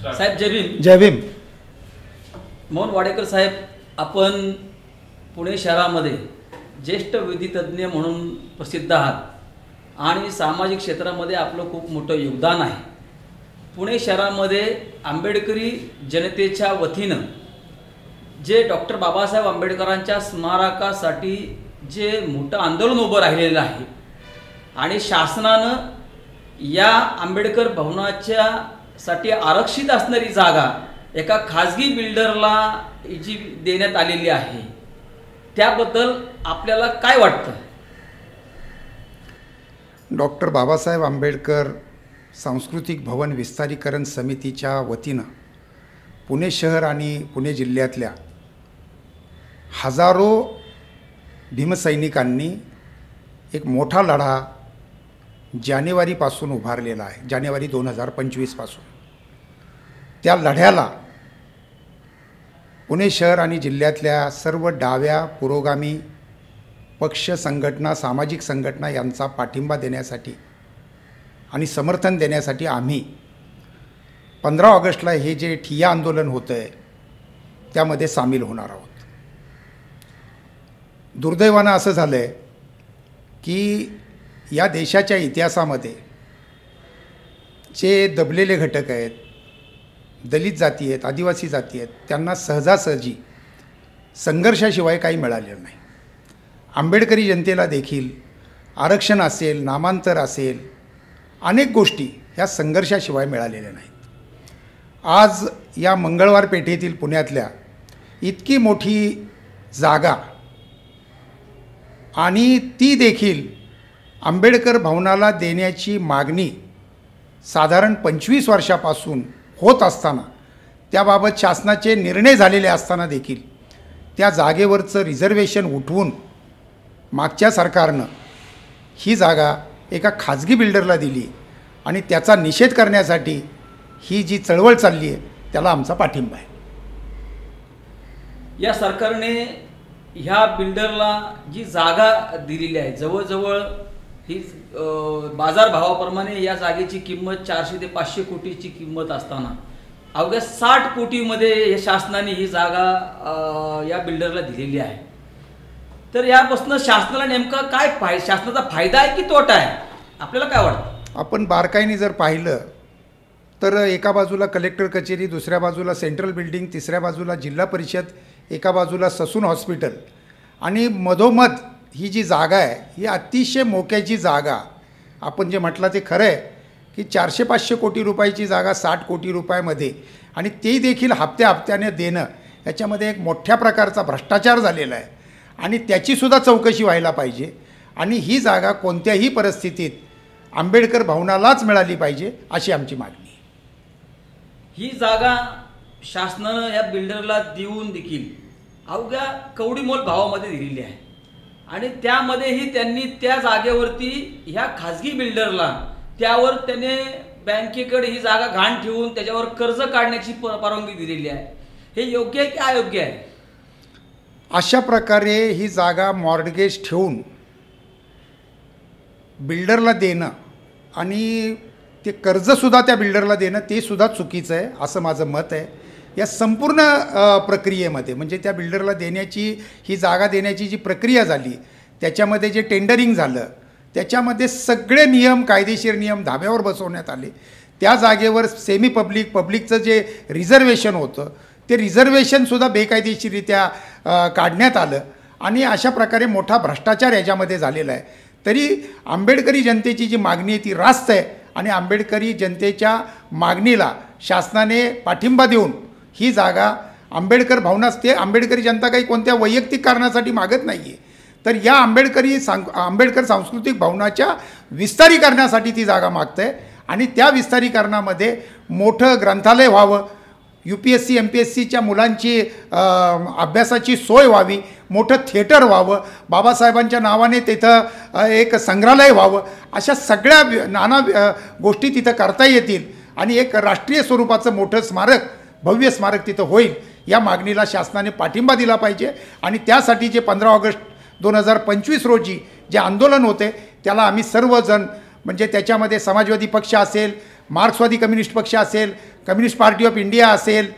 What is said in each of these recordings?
साहेब जय भीम. जय भीम. मोहन वाडेकर साहेब, आपण पुणे शहरामध्ये ज्येष्ठ विधितज्ञ म्हणून प्रसिद्ध आहात आणि सामाजिक क्षेत्रामध्ये आपलं खूप मोठं योगदान आहे. पुणे शहरामध्ये आंबेडकरी जनतेच्या वतीनं जे डॉक्टर बाबासाहेब आंबेडकरांच्या स्मारकासाठी जे मोठं आंदोलन उभं राहिलेलं आहे आणि शासनानं या आंबेडकर भवनाच्या साठी आरक्षित असणारी जागा एका खाजगी बिल्डरला जी देण्यात आलेली आहे, त्याबद्दल आपल्याला काय वाटतं? डॉक्टर बाबासाहेब आंबेडकर सांस्कृतिक भवन विस्तारीकरण समितीच्या वतीनं पुणे शहर आणि पुणे जिल्ह्यातल्या हजारो भीमसैनिकांनी एक मोठा लढा जानेवारीपासून उभारलेला आहे. जानेवारी 2025 पासून त्या लढ्याला पुणे शहर आणि जिल्ह्यातल्या सर्व डाव्या पुरोगामी पक्ष संघटना, सामाजिक संघटना यांचा पाठिंबा देण्यासाठी आणि समर्थन देण्यासाठी आम्ही 15 ऑगस्टला हे जे ठिय्या आंदोलन होतं आहे त्यामध्ये सामील होणार आहोत. दुर्दैवानं असं झालं आहे की या देशाच्या इतिहासामध्ये जे दबलेले घटक आहेत, दलित जाती आहेत, आदिवासी जाती आहेत, त्यांना सहजासहजी संघर्षाशिवाय काही मिळालेलं नाही. आंबेडकरी जनतेला देखील आरक्षण असेल, नामांतर असेल, अनेक गोष्टी ह्या संघर्षाशिवाय मिळालेल्या नाहीत. आज या मंगळवार पेठेतील पुण्यातल्या इतकी मोठी जागा आणि ती देखील आंबेडकर भवनाला देण्याची मागणी साधारण 25 वर्षापासून होत असताना, त्याबाबत शासनाचे निर्णय झालेले असताना देखील त्या जागेवरचं रिझर्वेशन उठवून मागच्या सरकारनं ही जागा एका खाजगी बिल्डरला दिली आणि त्याचा निषेध करण्यासाठी ही जी चळवळ चालली आहे त्याला आमचा पाठिंबा आहे. या सरकारने ह्या बिल्डरला जी जागा दिलेली आहे, जवळजवळ ही बाजारभावाप्रमाणे या जागेची किंमत 400 ते 500 कोटीची किंमत असताना अवघ्या 60 कोटीमध्ये या शासनाने ही जागा या बिल्डरला दिलेली आहे. तर यापासून शासनाला नेमका काय शासनाचा फायदा आहे की तोटा आहे, आपल्याला काय वाटतं? आपण बारकाईने जर पाहिलं तर एका बाजूला कलेक्टर कचेरी, दुसऱ्या बाजूला सेंट्रल बिल्डिंग, तिसऱ्या बाजूला जिल्हा परिषद, एका बाजूला ससून हॉस्पिटल आणि मधोमध ही जी जागा आहे ही अतिशय मोक्याची जागा. आपण जे म्हटलं ते खरं आहे की 400-500 कोटी रुपयाची जागा 60 कोटी रुपयामध्ये, आणि ते देखील हप्त्याने देणं, याच्यामध्ये एक मोठ्या प्रकारचा भ्रष्टाचार झालेला आहे आणि त्याचीसुद्धा चौकशी व्हायला पाहिजे. आणि ही जागा कोणत्याही परिस्थितीत आंबेडकर भवनालाच मिळाली पाहिजे अशी आमची मागणी आहे. ही जागा शासनानं या बिल्डरला देऊन देखील अवघ्या कवडीमोल भावामध्ये दिलेली आहे आणि त्यामध्येही त्यांनी त्या जागेवरती ह्या खाजगी बिल्डरला त्यावर त्याने बँकेकडे ही जागा घाण ठेवून त्याच्यावर कर्ज काढण्याची परवानगी दिलेली आहे. हे योग्य आहे की अयोग्य आहे? अशा प्रकारे ही जागा मॉर्गेज ठेवून बिल्डरला देणं आणि ते कर्जसुद्धा त्या बिल्डरला देणं ते सुद्धा चुकीचं आहे असं माझं मत आहे. या संपूर्ण प्रक्रियेमध्ये म्हणजे त्या बिल्डरला देण्याची, ही जागा देण्याची जी प्रक्रिया झाली त्याच्यामध्ये जे टेंडरिंग झालं त्याच्यामध्ये सगळे नियम, कायदेशीर नियम धाब्यावर बसवण्यात आले. त्या जागेवर सेमी पब्लिकचं जे रिझर्वेशन होतं ते रिझर्वेशनसुद्धा बेकायदेशीररित्या काढण्यात आलं आणि अशा प्रकारे मोठा भ्रष्टाचार याच्यामध्ये झालेला आहे. तरी आंबेडकरी जनतेची जी मागणी आहे ती रास्त आहे आणि आंबेडकरी जनतेच्या मागणीला शासनाने पाठिंबा देऊन ही जागा आंबेडकर भवनास, ते आंबेडकरी जनता काही कोणत्या वैयक्तिक कारणासाठी मागत नाही आहे, तर या आंबेडकर सांस्कृतिक भवनाच्या विस्तारीकरणासाठी ती जागा मागतं आहे. आणि त्या विस्तारीकरणामध्ये मोठं ग्रंथालय व्हावं, UPSC MPSCच्या मुलांची अभ्यासाची सोय व्हावी, मोठं थिएटर व्हावं, बाबासाहेबांच्या नावाने तिथं एक संग्रहालय व्हावं, अशा सगळ्या नाना गोष्टी तिथं करता येतील आणि एक राष्ट्रीय स्वरूपाचं मोठं स्मारक, भव्य स्मारक तिथं होईल. या मागणीला शासनाने पाठिंबा दिला पाहिजे आणि त्यासाठी जे 15 ऑगस्ट 2025 रोजी जे आंदोलन होते त्याला आम्ही सर्वजण, म्हणजे त्याच्यामध्ये समाजवादी पक्ष असेल, मार्क्सवादी कम्युनिस्ट पक्ष असेल, कम्युनिस्ट पार्टी ऑफ इंडिया असेल,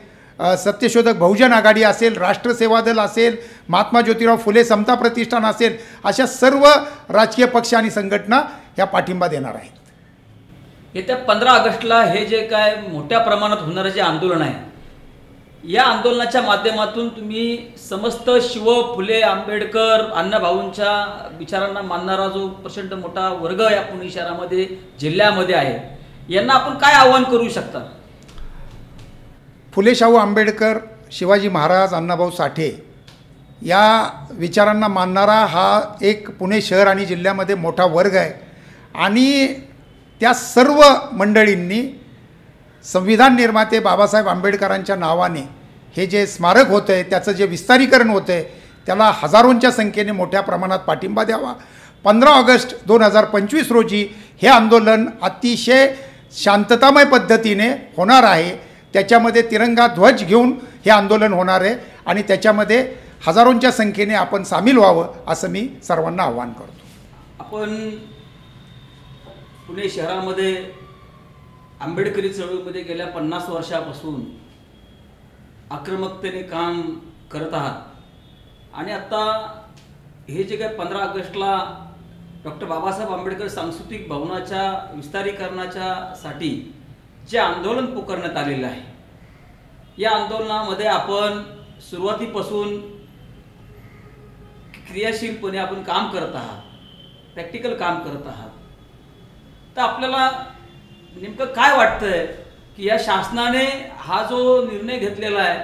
सत्यशोधक बहुजन आघाडी असेल, राष्ट्र सेवा दल असेल, महात्मा ज्योतिराव फुले समता प्रतिष्ठान असेल, अशा सर्व राजकीय पक्ष आणि संघटना ह्या पाठिंबा देणार आहेत. येत्या 15 ऑगस्टला हे जे काय मोठ्या प्रमाणात होणारं जे आंदोलन आहे, या आंदोलनाच्या माध्यमातून तुम्ही समस्त शिव फुले आंबेडकर अण्णाभाऊंच्या विचारांना मानणारा जो प्रचंड मोठा वर्ग या पुणे शहरामध्ये जिल्ह्यामध्ये आहे, यांना आपण काय आव्हान करू शकता? फुले शाहू आंबेडकर, शिवाजी महाराज, अण्णाभाऊ साठे या विचारांना मानणारा हा एक पुणे शहर आणि जिल्ह्यामध्ये मोठा वर्ग आहे. आणि त्या सर्व मंडळींनी संविधान निर्माते बाबासाहेब आंबेडकरांच्या नावाने हे जे स्मारक होतं आहे त्याचं जे विस्तारीकरण होतं आहे त्याला हजारोंच्या संख्येने मोठ्या प्रमाणात पाठिंबा द्यावा. 15 ऑगस्ट 2025 रोजी हे आंदोलन अतिशय शांततामय पद्धतीने होणार आहे. त्याच्यामध्ये तिरंगा ध्वज घेऊन हे आंदोलन होणार आहे आणि त्याच्यामध्ये हजारोंच्या संख्येने आपण सामील व्हावं असं मी सर्वांना आवाहन करतो. आपण पुणे शहरामध्ये आंबेडकरी चळवळीमध्ये गेल्या 50 वर्षापासून आक्रमकतेने काम करत आहात आणि आता हे जे काय 15 ऑगस्टला डॉक्टर बाबासाहेब आंबेडकर सांस्कृतिक भवनाच्या विस्तारीकरणाच्या साठी जे आंदोलन पुकारण्यात आलेलं आहे, या आंदोलनामध्ये आपण सुरुवातीपासून क्रियाशीलपणे आपण काम करत आहात, प्रॅक्टिकल काम करत आहात. तर आपल्याला नेमकं काय वाटतंय की या शासनाने हा जो निर्णय घेतलेला आहे,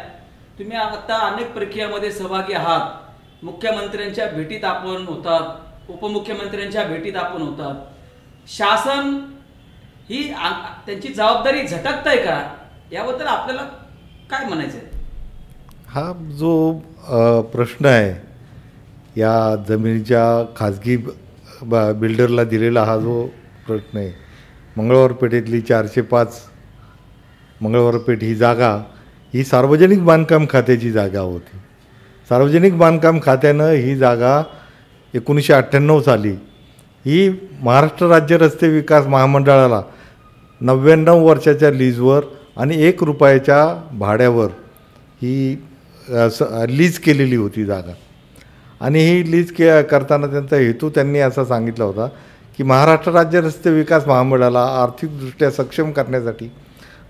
तुम्ही आता अनेक प्रक्रियामध्ये सहभागी आहात, मुख्यमंत्र्यांच्या भेटीत आपण होतात, उपमुख्यमंत्र्यांच्या भेटीत आपण होतात, शासन ही त्यांची जबाबदारी झटकत आहे का, याबद्दल आपल्याला काय म्हणायचं आहे? हा जो प्रश्न आहे या जमिनीच्या खाजगी बिल्डरला दिलेला हा जो प्रश्न आहे, मंगळवार पेठेतली 405 मंगळवार पेठ ही जागा ही सार्वजनिक बांधकाम खात्याची जागा होती. सार्वजनिक बांधकाम खात्यानं ही जागा 1998 साली ही महाराष्ट्र राज्य रस्ते विकास महामंडळाला 99 वर्षाच्या लीजवर आणि 1 रुपयाच्या भाड्यावर ही लीज केलेली होती जागा. आणि ही लीज करताना त्यांचा हेतू त्यांनी असा सांगितला होता की महाराष्ट्र राज्य रस्ते विकास महामंडळाला आर्थिकदृष्ट्या सक्षम करण्यासाठी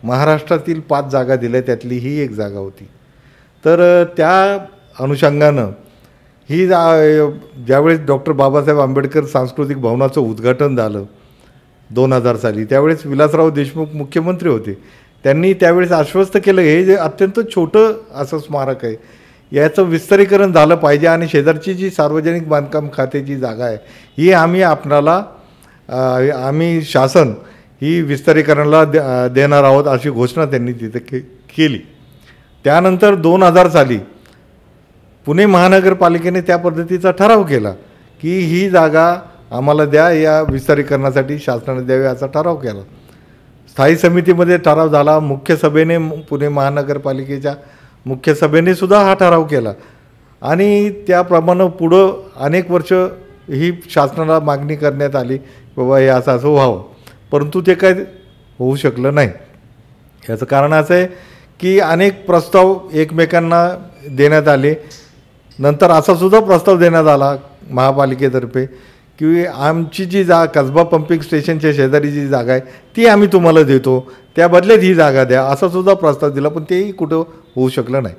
महाराष्ट्रातील 5 जागा दिल्या, त्यातली ही एक जागा होती. तर त्या अनुषंगानं ही ज्यावेळेस डॉक्टर बाबासाहेब आंबेडकर सांस्कृतिक भवनाचं उद्घाटन झालं 2000 साली, त्यावेळेस विलासराव देशमुख मुख्यमंत्री होते. त्यांनी त्यावेळेस आश्वस्त केलं हे जे अत्यंत छोटं असं स्मारक आहे, याचं विस्तारीकरण झालं पाहिजे आणि शेजारची जी सार्वजनिक बांधकाम खात्याची जागा आहे ही आम्ही शासन ही विस्तारीकरणाला देणार आहोत अशी घोषणा त्यांनी तिथे केली. त्यानंतर 2000 साली पुणे महानगरपालिकेने त्या पद्धतीचा ठराव केला की ही जागा आम्हाला द्या, या विस्तारीकरणासाठी शासनाने द्यावी असा ठराव केला. स्थायी समितीमध्ये ठराव झाला, मुख्य सभेने पुणे महानगरपालिकेच्या मुख्य सभेने सुद्धा हा ठराव केला आणि त्याप्रमाणे पुढं अनेक वर्ष ही शासनाला मागणी करण्यात आली बाबा हे असं असं व्हावं, परंतु ते काय होऊ शकलं नाही. याचं कारण असं आहे की अनेक प्रस्ताव एकमेकांना देण्यात आले. नंतर असा सुद्धा प्रस्ताव देण्यात आला महापालिकेतर्फे की आमची जी कसबा पंपिंग स्टेशनच्या शेजारी जी जागा आहे ती आम्ही तुम्हाला देतो, त्या बदल्यात ही जागा द्या, असा सुद्धा प्रस्ताव दिला, पण तेही कुठं होऊ शकलं नाही.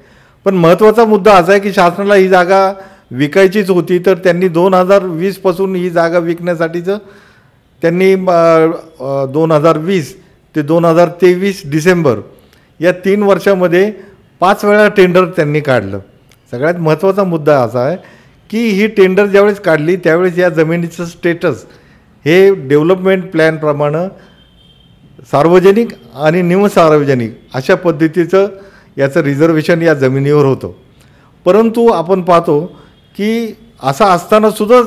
पण महत्त्वाचा मुद्दा असा आहे की शासनाला ही जागा विकायचीच होती, तर त्यांनी 2020पासून ही जागा विकण्यासाठीचं त्यांनी 2020 ते 2023 डिसेंबर या 3 वर्षामध्ये 5 वेळा टेंडर त्यांनी काढलं. सगळ्यात महत्त्वाचा मुद्दा असा आहे की ही टेंडर ज्यावेळेस काढली त्यावेळेस या जमिनीचं स्टेटस हे डेव्हलपमेंट प्लॅनप्रमाणे सार्वजनिक आणि निमसार्वजनिक अशा पद्धतीचं याचं रिझर्वेशन या जमिनीवर होतं. परंतु आपण पाहतो की असं असतानासुद्धा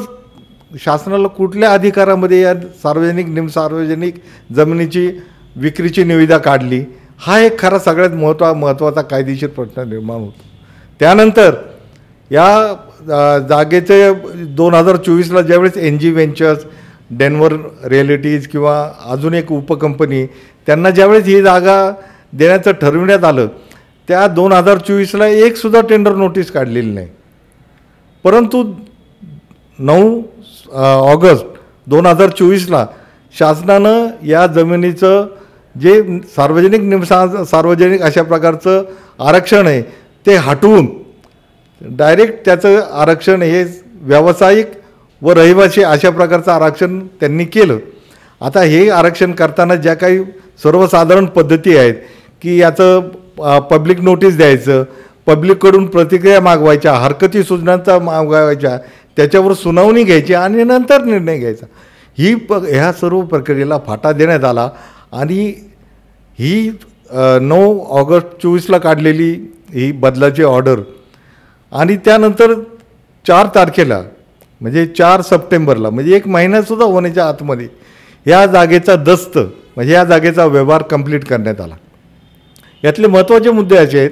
शासनाला कुठल्या अधिकारामध्ये या सार्वजनिक निमसार्वजनिक जमिनीची विक्रीची निविदा काढली, हा एक खरा सगळ्यात महत्त्वाचा कायदेशीर प्रश्न निर्माण होतो. त्यानंतर या जागेचे 2024ला ज्यावेळेस NG व्हेंचर्स, डेन्व्हर रिॲलिटीज किंवा अजून एक उपकंपनी, त्यांना ज्यावेळेस ही जागा देण्याचं ठरविण्यात आलं त्या 2024ला एकसुद्धा टेंडर नोटीस काढलेली नाही. परंतु 9 ऑगस्ट 2024ला शासनानं या जमिनीचं जे सार्वजनिक अशा प्रकारचं आरक्षण आहे ते हटवून डायरेक्ट त्याचं आरक्षण हे व्यावसायिक व रहिवासी अशा प्रकारचं आरक्षण त्यांनी केलं. आता हे आरक्षण करताना ज्या काही सर्वसाधारण पद्धती आहेत की याचं पब्लिक नोटीस द्यायचं, पब्लिककडून प्रतिक्रिया मागवायच्या, हरकती सूचनांचा मागवायच्या, त्याच्यावर सुनावणी घ्यायची आणि नंतर निर्णय घ्यायचा. ह्या सर्व प्रक्रियेला फाटा देण्यात आला आणि ही 9 ऑगस्ट 24ला काढलेली ही बदलाची ऑर्डर आणि त्यानंतर 4 तारखेला म्हणजे 4 सप्टेंबरला म्हणजे 1 महिन्यासुद्धा होण्याच्या आतमध्ये या जागेचा दस्त म्हणजे या जागेचा व्यवहार कंप्लीट करण्यात आला. यातले महत्त्वाचे मुद्दे असे आहेत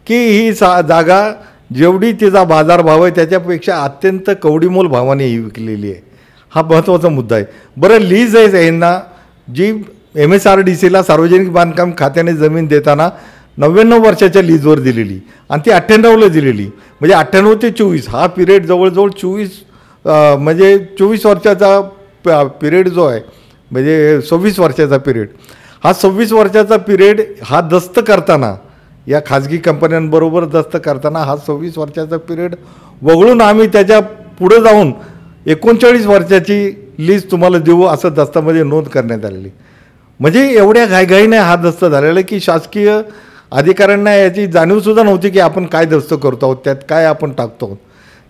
की ही जागा जेवढी तिचा बाजारभाव आहे त्याच्यापेक्षा अत्यंत कवडीमोल भावाने ही विकलेली आहे. हा महत्त्वाचा मुद्दा आहे. बरं, लीज आहे यांना जी MSRDCला सार्वजनिक बांधकाम खात्याने जमीन देताना 99 वर्षाच्या लीजवर दिलेली आणि ती 98ला दिलेली म्हणजे 98 ते 24 हा पिरियड जवळजवळ 24 वर्षाचा पिरियड जो आहे म्हणजे 26 वर्षाचा पिरियड, हा 26 वर्षाचा पिरियड हा दस्त करताना या खाजगी कंपन्यांबरोबर दस्त करताना हा 26 वर्षाचा पिरियड वगळून आम्ही त्याच्या पुढे जाऊन 39 वर्षाची लीज तुम्हाला देऊ असं दस्तामध्ये नोंद करण्यात आलेली. म्हणजे एवढ्या घाईघाईने हा दस्त झालेला की शासकीय अधिकाऱ्यांना याची जाणीवसुद्धा नव्हती की आपण काय दस्त करतो आहोत, त्यात काय आपण टाकतो आहोत.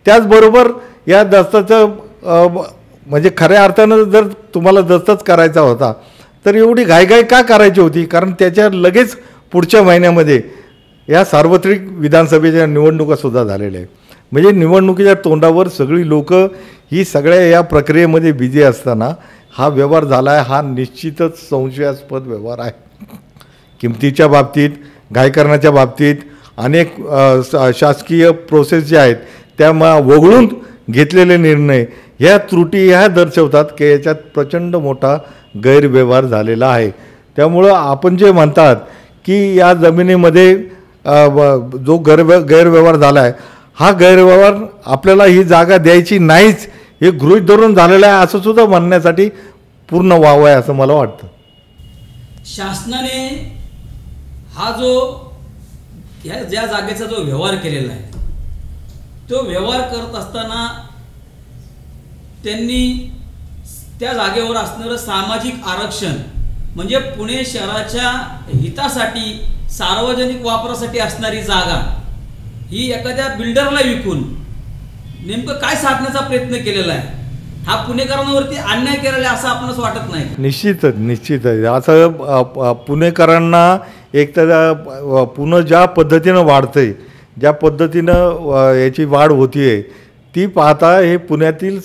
त्याचबरोबर या दस्ताचं म्हणजे खऱ्या अर्थानं जर तुम्हाला दस्तच करायचा होता तर एवढी घाईघाई का करायची होती, कारण त्याच्या लगेच पुढच्या महिन्यामध्ये या सार्वत्रिक विधानसभेच्या निवडणुकासुद्धा झालेल्या आहे. म्हणजे निवडणुकीच्या तोंडावर सगळी लोक ही सगळ्या या प्रक्रियेमध्ये बिझी असताना हा व्यवहार झाला आहे. हा निश्चितच संशयास्पद व्यवहार आहे. किमतीच्या बाबतीत, गायकरणाच्या बाबतीत अनेक शासकीय प्रोसेस ज्या आहेत त्या वगळून घेतलेले निर्णय ह्या त्रुटी ह्या दर्शवतात की याच्यात प्रचंड मोठा गैरव्यवहार झालेला आहे. त्यामुळं आपण जे म्हणतात की या जमिनीमध्ये जो गैरव्यवहार झाला आहे हा गैरव्यवहार आपल्याला ही जागा द्यायची नाहीच हे गृहीत धरून झालेलं आहे असं सुद्धा म्हणण्यासाठी पूर्ण वाव आहे असं मला वाटतं. शासनाने हा जो ज्या जागेचा जो व्यवहार केलेला आहे तो व्यवहार करत असताना त्यांनी त्या जागेवर असणारं सामाजिक आरक्षण म्हणजे पुणे शहराच्या हितासाठी सार्वजनिक वापरासाठी असणारी जागा ही एखाद्या बिल्डरला विकून नेमकं काय साधण्याचा प्रयत्न केलेला आहे. हा पुणेकरांवरती अन्याय केलेला आहे असं आपणास वाटत नाही? निश्चितच असं पुणेकरांना एक तर पुणे ज्या पद्धतीनं वाढतंय, ज्या पद्धतीनं याची वाढ होतीये ती पाहता हे पुण्यातील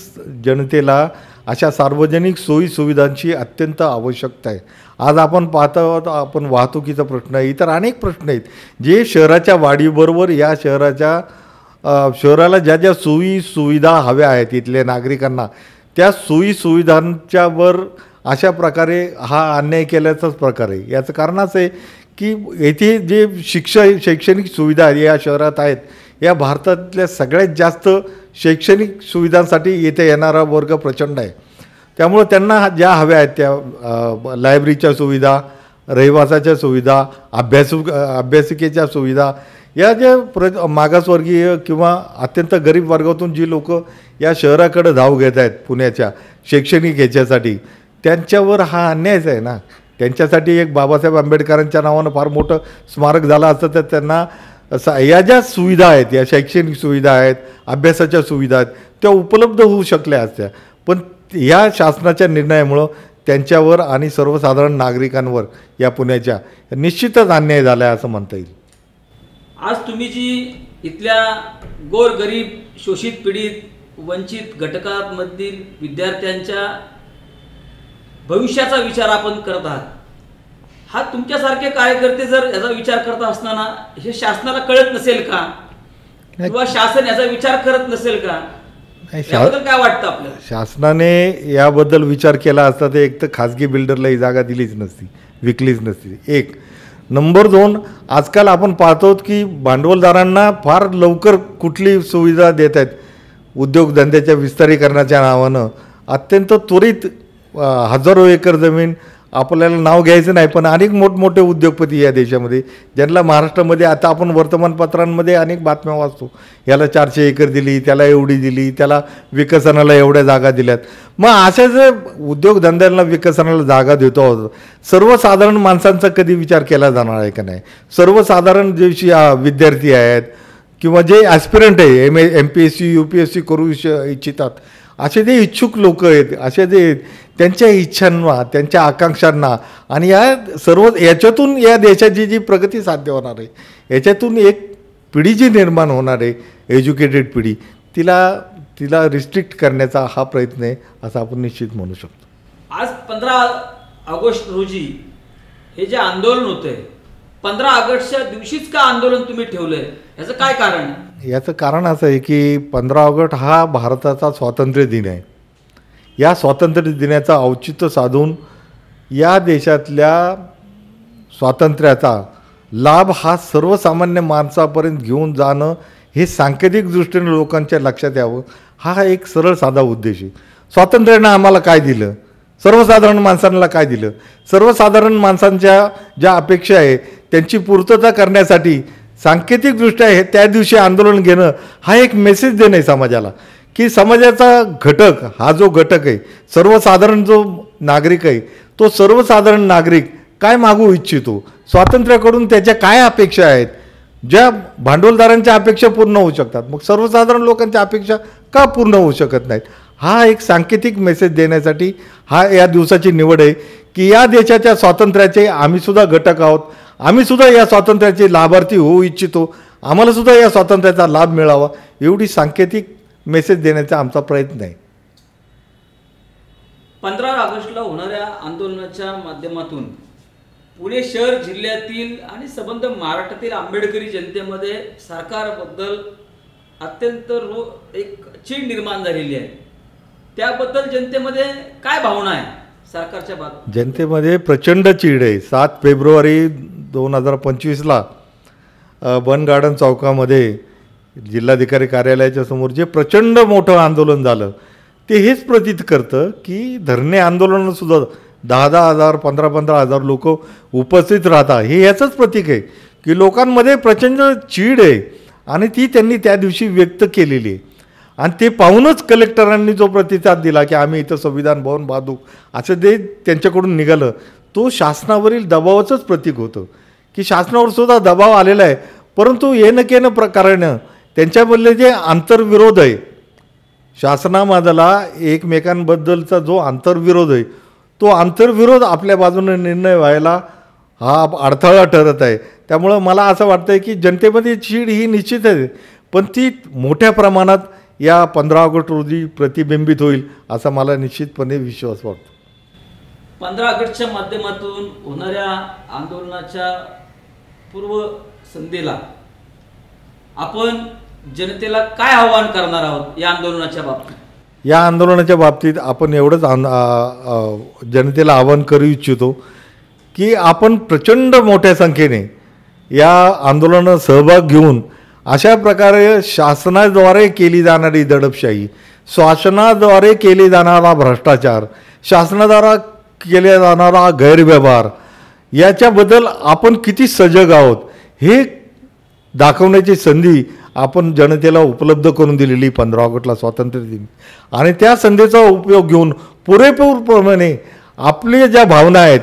जनतेला अशा सार्वजनिक सोयी सुविधांची अत्यंत आवश्यकता आहे. आज आपण पाहतो आपण वाहतुकीचा प्रश्न आहे, इतर अनेक प्रश्न आहेत जे शहराच्या वाढीबरोबर या शहराला ज्या ज्या सोयी सुविधा हव्या आहेत इथल्या नागरिकांना त्या सोयी सुविधांच्यावर अशा प्रकारे हा अन्याय केल्याचाच प्रकार आहे. याचं कारण असं आहे की येथे जे शैक्षणिक सुविधा या शहरात आहेत या भारतातल्या सगळ्यात जास्त शैक्षणिक सुविधांसाठी येथे येणारा वर्ग प्रचंड आहे. त्यामुळं त्यांना ज्या हव्या आहेत त्या लायब्ररीच्या सुविधा, रहिवासाच्या सुविधा, अभ्यासिकेच्या सुविधा या ज्या मागासवर्गीय किंवा अत्यंत गरीब वर्गातून जी लोक या शहराकडे धाव घेत आहेत पुण्याच्या शैक्षणिक ह्याच्यासाठी त्यांच्यावर हा अन्यायच आहे ना. त्यांच्यासाठी एक बाबासाहेब आंबेडकरांच्या नावानं फार मोठं स्मारक झालं असतं तर त्यांना या ज्या सुविधा आहेत या शैक्षणिक सुविधा आहेत, अभ्यासाच्या सुविधा आहेत त्या उपलब्ध होऊ शकल्या असत्या. पण या शासनाच्या निर्णयामुळं त्यांच्यावर आणि सर्वसाधारण नागरिकांवर या पुण्याच्या निश्चितच अन्याय झाला आहे असं म्हणता येईल. आज तुम्ही जी इथल्या गोरगरीब, शोषित, पीडित, वंचित घटकांमधील विद्यार्थ्यांच्या भविष्याचा विचार आपण करत आहात, हा तुमच्यासारखे कार्यकर्ते जर याचा विचार करत असताना हे शासनाला कळत नसेल का किंवा शासन याचा विचार करत नसेल का? याबद्दल काय वाटतं आपल्याला? शासनाने याबद्दल विचार केला असता तर एक तर खाजगी बिल्डरला ही जागा दिलीच नसती, विकलीच नसती. एक नंबर 2, आजकाल आपण पाहतो की भांडवलदारांना फार लवकर कुठली सुविधा देत आहेत. उद्योगधंद्याच्या विस्तारीकरणाच्या नावानं अत्यंत त्वरित हजारो एकर जमीन, आपल्याला नाव घ्यायचं नाही पण अनेक मोठमोठे उद्योगपती या देशामध्ये, ज्यांना महाराष्ट्रामध्ये आता आपण वर्तमानपत्रांमध्ये अनेक बातम्या वाचतो, याला 400 एकर दिली, त्याला एवढी दिली, त्याला विकसनाला एवढ्या जागा दिल्यात. मग अशा जर उद्योगधंद्यांना विकसनाला जागा देतो आहोत, सर्वसाधारण माणसांचा कधी विचार केला जाणार आहे का नाही? सर्वसाधारण जे विद्यार्थी आहेत किंवा जे ॲस्पिरंट आहे, MPSC UPSC करू इच्छितात, असे जे इच्छुक लोक आहेत, असे जे त्यांच्या इच्छांना, त्यांच्या आकांक्षांना आणि याच्यातून या देशाची जी प्रगती साध्य होणार आहे, याच्यातून एक पिढी जी निर्माण होणार आहे, एज्युकेटेड पिढी, तिला रिस्ट्रिक्ट करण्याचा हा प्रयत्न आहे असं आपण निश्चित म्हणू शकतो. आज 15 ऑगस्ट रोजी हे जे आंदोलन होते, 15 ऑगस्टच्या दिवशीच का आंदोलन तुम्ही ठेवलंय, याचं काय कारण आहे? याचं कारण असं आहे की 15 ऑगस्ट हा भारताचा स्वातंत्र्य दिन आहे. या स्वातंत्र्य दिनाचं औचित्य साधून या देशातल्या स्वातंत्र्याचा लाभ हा सर्वसामान्य माणसापर्यंत घेऊन जाणं हे सांकेतिक दृष्टीने लोकांच्या लक्षात यावं, हा एक सरळ साधा उद्देश आहे. स्वातंत्र्यानं आम्हाला काय दिलं? सर्वसाधारण माणसांना काय दिलं? सर्वसाधारण माणसांच्या ज्या अपेक्षा आहे त्यांची पूर्तता करण्यासाठी सांकेतिकदृष्ट्या हे त्या दिवशी आंदोलन घेणं हा एक मेसेज देणं आहे समाजाला, की समाजाचा घटक हा जो घटक आहे, सर्वसाधारण जो नागरिक आहे, तो सर्वसाधारण नागरिक काय मागू इच्छितो, स्वातंत्र्याकडून त्याच्या काय अपेक्षा आहेत, ज्या भांडवलदारांच्या अपेक्षा पूर्ण होऊ शकतात, मग सर्वसाधारण लोकांच्या अपेक्षा का पूर्ण होऊ शकत नाहीत, हा एक सांकेतिक मेसेज देण्यासाठी हा या दिवसाची निवड आहे की या देशाच्या स्वातंत्र्याचे आम्हीसुद्धा घटक आहोत, आम्हीसुद्धा या स्वातंत्र्याचे लाभार्थी होऊ इच्छितो, आम्हालासुद्धा या स्वातंत्र्याचा लाभ मिळावा, एवढी सांकेतिक मेसेज देण्याचा आमचा प्रयत्न आहे. 15 ऑगस्टला होणाऱ्या आंदोलनाच्या माध्यमातून पुणे शहर जिल्ह्यातील आणि संबंध महाराष्ट्रातील आंबेडकरी जनतेमध्ये सरकारबद्दल अत्यंत एक चीड निर्माण झालेली आहे. त्याबद्दल जनतेमध्ये काय भावना आहे सरकारच्या बाबतीत? जनतेमध्ये प्रचंड चीड आहे. 7 फेब्रुवारी 2025ला बन गार्डन चौकामध्ये जिल्हाधिकारी कार्यालयाच्या समोर जे प्रचंड मोठं आंदोलन झालं, ते हेच प्रतीत करतं की धरणे आंदोलनासुद्धा 10,000 15,000 लोक उपस्थित राहतात, हे याचंच प्रतीक आहे की लोकांमध्ये प्रचंड चीड आहे आणि ती त्यांनी त्या दिवशी व्यक्त केलेली आहे. आणि ते पाहूनच कलेक्टरांनी जो प्रतिसाद दिला की आम्ही इथं संविधान भवन बांधू असं ते त्यांच्याकडून निघालं, तो शासनावरील दबावाचंच प्रतीक होतं की शासनावर सुद्धा दबाव आलेला आहे, परंतु येणं प्रकारानं त्यांच्यामधले जे आंतरविरोध आहे, शासनामधला एकमेकांबद्दलचा जो आंतरविरोध आहे, तो आंतरविरोध आपल्या बाजूने निर्णय व्हायला हा अडथळा ठरत आहे. त्यामुळं मला असं वाटतं की जनतेमध्ये चीड ही निश्चित आहे, पण ती मोठ्या प्रमाणात या 15 ऑगस्ट रोजी प्रतिबिंबित होईल असा मला निश्चितपणे विश्वास वाटतो. 15 ऑगस्टच्या माध्यमातून होणाऱ्या आंदोलनाच्या पूर्व संध्येला आपण जनतेला काय आवाहन करणार आहोत या आंदोलनाच्या बाबतीत? या आंदोलनाच्या बाबतीत आपण एवढंच जनतेला आवाहन करू इच्छितो की आपण प्रचंड मोठ्या संख्येने या आंदोलनात सहभाग घेऊन अशा प्रकारे शासनाद्वारे केली जाणारी दडपशाही, शासनाद्वारे केली जाणारा भ्रष्टाचार, शासनाद्वारा केला जाणारा गैरव्यवहार याच्याबद्दल आपण किती सजग आहोत हे दाखवण्याची संधी आपण जनतेला उपलब्ध करून दिलेली 15 ऑगस्टला स्वातंत्र्य दिन, आणि त्या संधीचा उपयोग घेऊन पुरेपूरपणे आपल्या ज्या भावना आहेत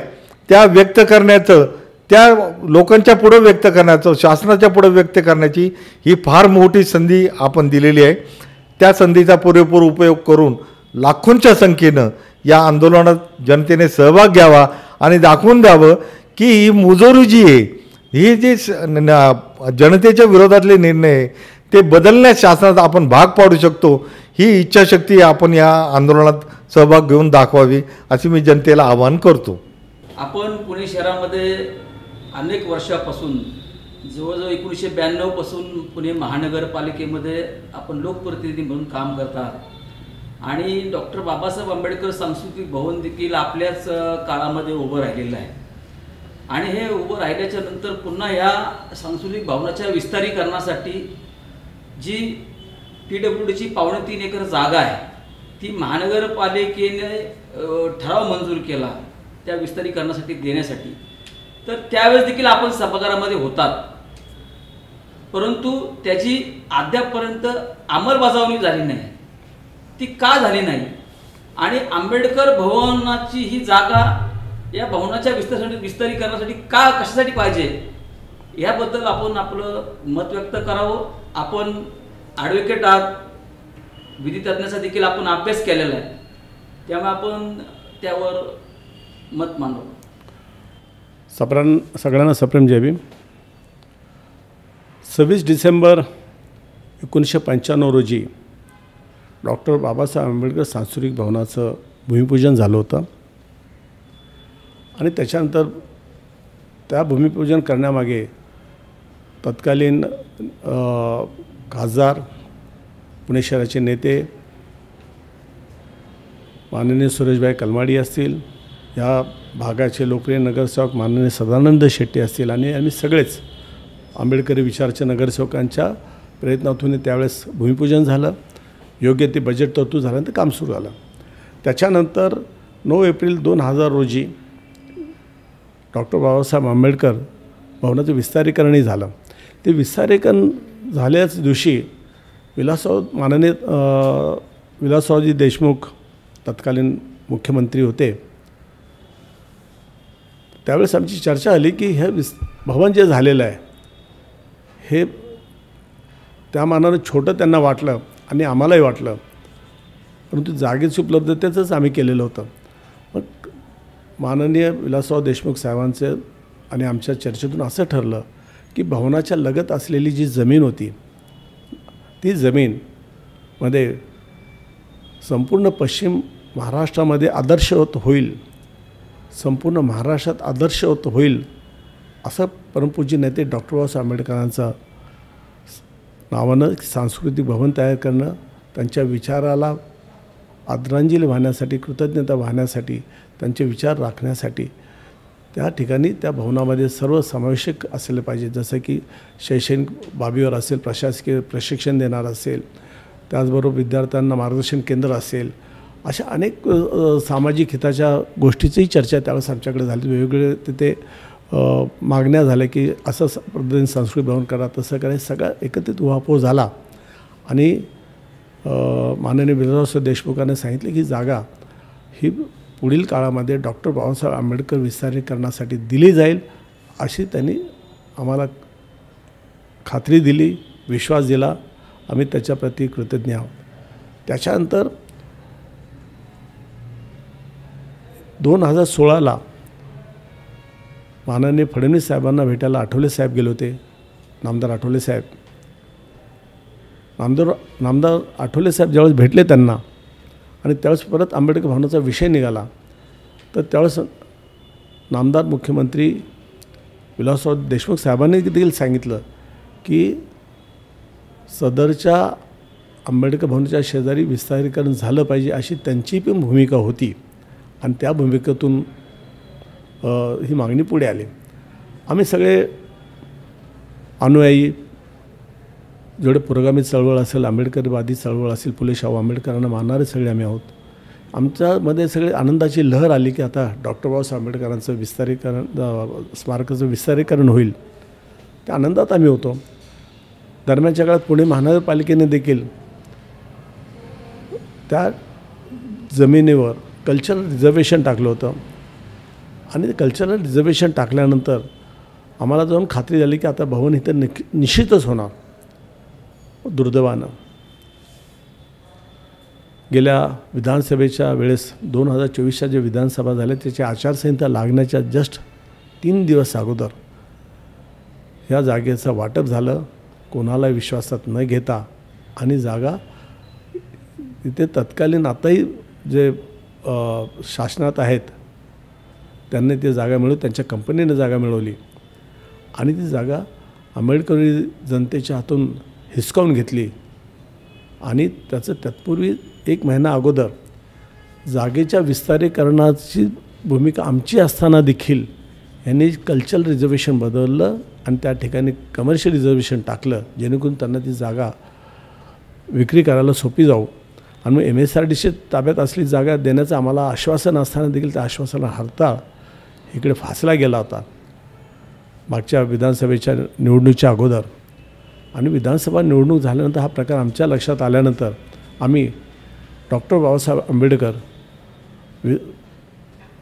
त्या व्यक्त करण्याचं, त्या लोकांच्या पुढे व्यक्त करण्याचं, शासनाच्या पुढे व्यक्त करण्याची ही फार मोठी संधी आपण दिलेली आहे. त्या संधीचा पुरेपूर उपयोग करून लाखोंच्या संख्येनं या आंदोलनात जनतेने सहभाग घ्यावा आणि दाखवून द्यावं की ही मुजोरी जी आहे, ही जे जनतेच्या विरोधातले निर्णय आहे ते बदलण्यास शासनात आपण भाग पाडू शकतो, ही इच्छाशक्ती आपण या आंदोलनात सहभाग घेऊन दाखवावी अशी मी जनतेला आवाहन करतो. आपण पुणे शहरामध्ये अनेक वर्षापासून जवळजवळ 1992 पासून पुणे महानगरपालिकेमध्ये आपण लोकप्रतिनिधी म्हणून काम करतात. आणि डॉक्टर बाबासाहेब आंबेडकर सांस्कृतिक भवन देखील आपल्याच काळामध्ये उभं राहिलेलं आहे. आणि हे उभं राहिल्याच्या नंतर पुन्हा या सांस्कृतिक भवनाच्या विस्तारीकरणासाठी जी PWDची 3.25 एकर जागा आहे ती महानगरपालिकेने ठराव मंजूर केला त्या विस्तारीकरणासाठी देण्यासाठी. तर त्यावेळेस देखील आपण सभागृहामध्ये होतात, परंतु त्याची अद्यापपर्यंत अंमलबजावणी झाली नाही. ती का झाली नाही आणि आंबेडकर भवनाची ही जागा या भवनाच्या विस्तारीकरणासाठी कशासाठी पाहिजे याबद्दल आपण आपलं मत व्यक्त करावं. आपण ॲडव्होकेट आहात, विधितज्ञाचा देखील आपण अभ्यास केलेला आहे, त्यामुळे आपण त्यावर मत मांडू. सगळ्यांना सप्रेम जय भीम. 26 डिसेंबर 1995 रोजी डॉक्टर बाबासाहेब आंबेडकर सांस्कृतिक भवनाचं भूमिपूजन झालं होतं आणि त्याच्यानंतर त्या भूमिपूजन करण्यामागे तत्कालीन खासदार, पुणे शहराचे नेते माननीय सुरेशभाई कलमाडी असतील, या भागाचे लोकप्रिय नगरसेवक माननीय सदानंद शेट्टी असतील आणि आम्ही सगळेच आंबेडकरी विचाराच्या नगरसेवकांच्या प्रयत्नातून त्यावेळेस भूमिपूजन झालं. योग्य ते बजेट तरतूद झाल्यानंतर काम सुरू झालं. त्याच्यानंतर 9 एप्रिल 2000 रोजी डॉक्टर बाबासाहेब आंबेडकर भवनाचं विस्तारीकरणही झालं. ते विस्तारीकरण झाल्याच दिवशी माननीय विलासरावजी देशमुख तत्कालीन मुख्यमंत्री होते. त्यावेळेस आमची चर्चा आली की हे भवन जे झालेलं आहे हे त्या मानानं छोटं त्यांना वाटलं आणि आम्हालाही वाटलं, परंतु जागेची उपलब्धतेचंच आम्ही केलेलं होतं. मग माननीय विलासराव देशमुख साहेबांचं आणि आमच्या चर्चेतून असं ठरलं की भवनाच्या लगत असलेली जी जमीन होती ती जमीनमध्ये संपूर्ण पश्चिम महाराष्ट्रामध्ये आदर्शवत होईल, संपूर्ण महाराष्ट्रात आदर्शवत होईल असं परमपूज्य नेते डॉक्टर बाबासाहेब आंबेडकरांचं नावानं सांस्कृतिक भवन तयार करणं, त्यांच्या विचाराला आदरांजली वाहण्यासाठी, कृतज्ञता वाहण्यासाठी, त्यांचे विचार राखण्यासाठी त्या ठिकाणी त्या भवनामध्ये सर्व समावेशक असले पाहिजे. जसं की शैक्षणिक बाबीवर असेल, प्रशासकीय प्रशिक्षण देणार असेल, त्याचबरोबर विद्यार्थ्यांना मार्गदर्शन केंद्र असेल, अशा अनेक सामाजिक हिताच्या गोष्टीचीही चर्चा त्यावेळेस आमच्याकडे झाली. वेगवेगळे तिथे मागण्या झाल्या की असं पद्धतीने सांस्कृतिक भवन करा, तसं करा. सगळा एकत्रित उहापोह झाला आणि माननीय विलासराव देशमुखांनी सांगितले की जागा ही पुढील काळामध्ये डॉक्टर बाबासाहेब आंबेडकर विस्तारीकरणासाठी दिली जाईल अशी त्यांनी आम्हाला खात्री दिली, विश्वास दिला. आम्ही त्याच्याप्रती कृतज्ञ आहोत. त्याच्यानंतर 2016ला माननीय फडणवीस साहेबांना भेटायला आठवले साहेब गेले होते, नामदार आठवले साहेब. नामदार आठवले साहेब ज्यावेळेस भेटले त्यांना आणि त्यावेळेस परत आंबेडकर भवनाचा विषय निघाला, तर त्यावेळेस नामदार मुख्यमंत्री विलासराव देशमुख साहेबांनी देखील सांगितलं की सदरच्या आंबेडकर भवनाच्या शेजारी विस्तारीकरण झालं पाहिजे अशी त्यांची पण भूमिका होती आणि त्या भूमिकेतून ही मागणी पुढे आली. आम्ही सगळे अनुयायी, जेवढे पुरोगामी चळवळ असेल, आंबेडकरवादी चळवळ असेल, फुले शाहू आंबेडकरांना मानणारे सगळे आम्ही आहोत. आमच्यामध्ये सगळे आनंदाची लहर आली की आता डॉक्टर बाबासाहेब आंबेडकरांचं विस्तारीकरण, स्मारकाचं विस्तारीकरण होईल. त्या आनंदात आम्ही होतो. दरम्यानच्या काळात पुणे महानगरपालिकेने देखील त्या जमिनीवर कल्चरल रिझर्वेशन टाकलं होतं आणि ते कल्चरल रिझर्वेशन टाकल्यानंतर आम्हाला जाऊन खात्री झाली की आता भवन इथं निश्चितच होणार. दुर्दैवानं गेल्या विधानसभेच्या वेळेस 2024च्या जे विधानसभा झाल्या त्याची आचारसंहिता लागण्याच्या जस्ट 3 दिवस अगोदर ह्या जागेचं वाटप झालं, कोणाला विश्वासात न घेता. आणि जागा तिथे तत्कालीन आताही जे शासनात आहेत त्यांनी ती जागा मिळवली, त्यांच्या कंपनीने जागा मिळवली आणि ती जागा आंबेडकरी जनतेच्या हातून हिसकावून घेतली आणि त्याचं तत्पूर्वी 1 महिना अगोदर जागेच्या विस्तारीकरणाची भूमिका आमची असताना देखील यांनी कल्चरल रिझर्वेशन बदललं आणि त्या ठिकाणी कमर्शियल रिझर्वेशन टाकलं, जेणेकरून त्यांना ती जागा विक्री करायला सोपी जाऊ. आणि मग MSRDC ताब्यात असली जागा देण्याचं आम्हाला आश्वासन असताना देखील त्या आश्वासनाला हरताळ इकडे फासला गेला होता मागच्या विधानसभेच्या निवडणुकीच्या अगोदर. आणि विधानसभा निवडणूक झाल्यानंतर हा प्रकार आमच्या लक्षात आल्यानंतर आम्ही डॉक्टर बाबासाहेब आंबेडकर